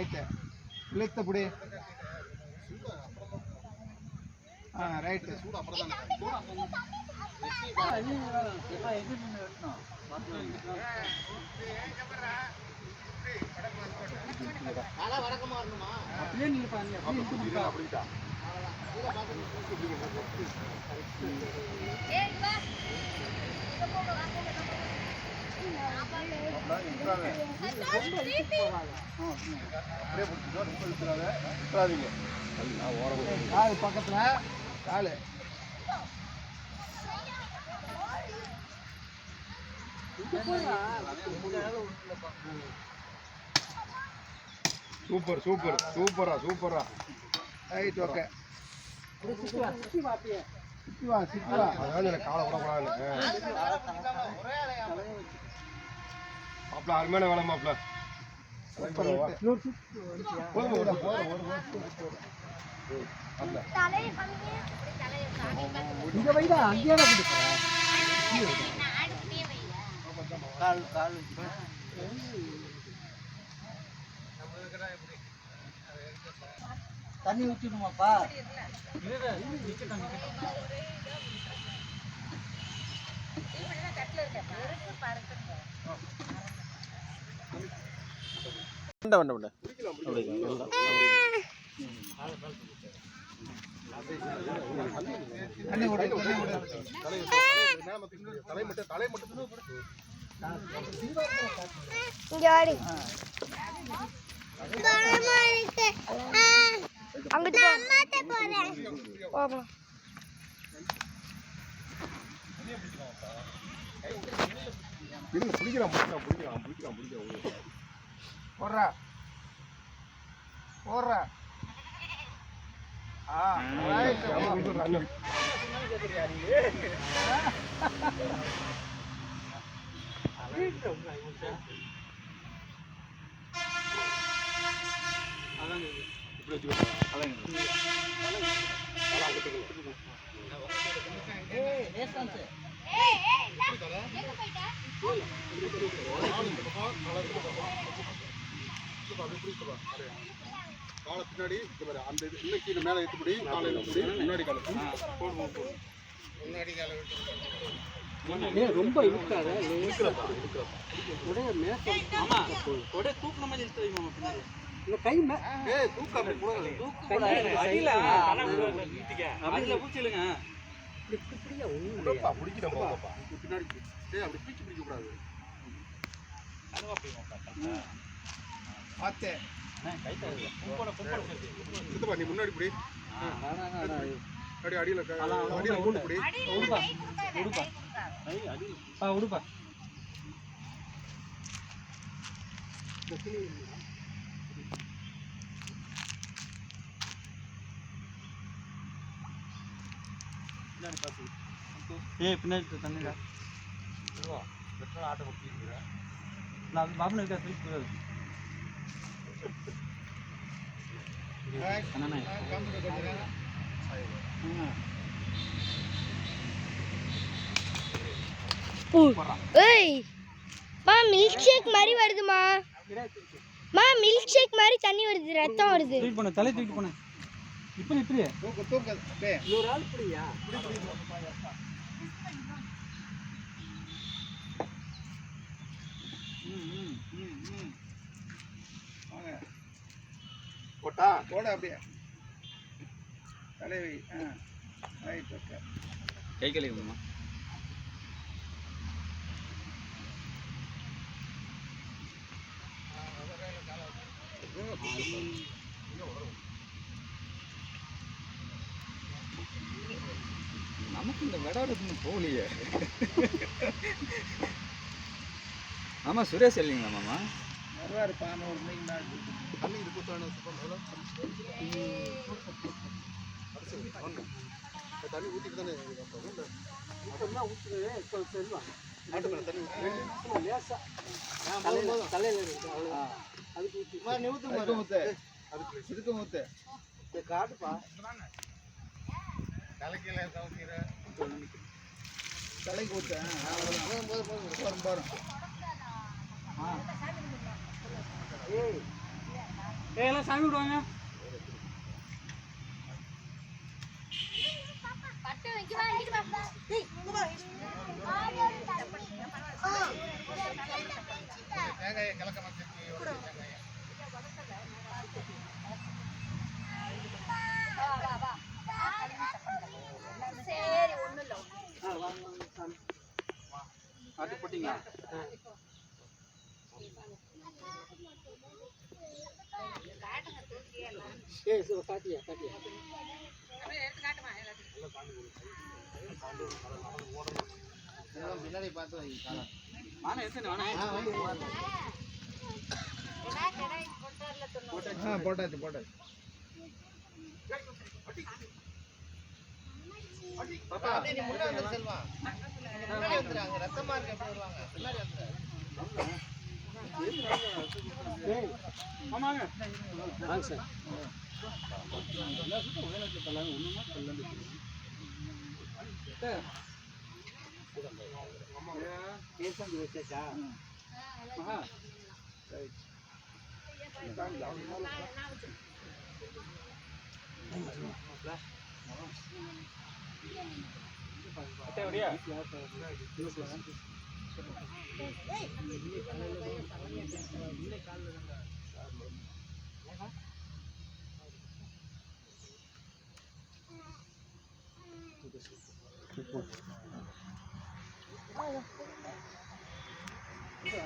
Right இழுத்தபடி right வடக்கமா வரணுமா அப்படியே நீங்க பாருங்க அப்படியே பக்கத்துல காலு சூப்பர் சூப்பர் சூப்பரா சூப்பரா ரைட் ஓகே சிக்குவா அதான் காலை விடக்கூடாது மாப்பிள அருமையான வேலை மாப்பிள இங்க வைடா அங்கேயே தண்ணி ஊற்றிடுமாப்பா காலை பின்னாடி அந்த இன்னைக்கு இது மேலே ஏற்றுபடி காலை முன்னாடி காலை முன்னாடி காலை ரொம்ப இழுக்காத தூக்குன மாதிரி இழுத்து வைமா பின்னாடி இந்த கை தூக்கம் அப்படி போடல பூச்சிலுங்க பின்னாடி அப்படி பீச்சு பிடிக்க கூடாது பார்த்தேன் நீ முன்னாடி பிடி அடி அடியில் அடியில் மூணு பிடி உடுப்பா பின்னாடி தண்ணிடா ஆட்டோ நான் பாபு இருக்கா திருப்பி மில்க் ஷேக் மாதிரி வருதுமா மில்க் ஷேக் மாதிரி தண்ணி வருது ரத்தம் வருது தூக்கி போன தலை தூக்கி போன இப்படி ஒரு ஆள் புடியா போட்டா போட அப்படியே தலைவை ரைட் ஓகே கை கழுவுமா நமக்கு இந்த விடாடுன்னு போகலையே ஆமா சுரேஷ் இல்லைங்களா மாமா வருவாருப்பா ஒரு மணிக்கு தண்ணி இது கொடுத்தானு தண்ணி ஊற்றிட்டு தானே ஆட்டு மேலே தண்ணி லேசா தலையில் இருக்கு அதுக்கு ஊற்றி ஊற்று அதுக்கு இதுக்கு ஊற்று காட்டுப்பா தலைக்கு ஊற்று போகிறோம் எல்லாம் சாமி விடுவாங்க. ஆட்டு போட்டீங்களா? காட்டியா காட்டியா பின்னாடி பார்த்து வைங்க. வாணா எத்தனை வாணா? போட்டாச்சு போட்டாச்சு. பாப்பா அப்படியே நீ முன்னாடி வந்து செல்வா. முன்னாடி வந்துரு, அங்க ரத்தமா இருக்கு, எப்படி வருவாங்க? முன்னாடி வந்துரு. ஆமாங்க. வாங்க சார். பேசாந்து வச்சாச்சா? மகா அப்படியா?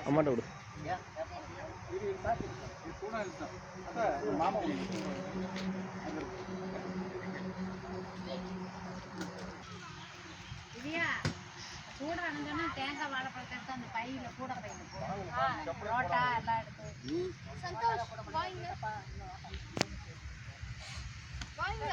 அம்மாட்ட விடு. மாமா இல்லையா கூட அணுங்கன்னா தேங்காய் வாழைப்பழத்தை எடுத்து அந்த பையில கூட பையில போடும் ரோட்டா எல்லாம் எடுத்து சந்தோஷ் வாங்க வாங்க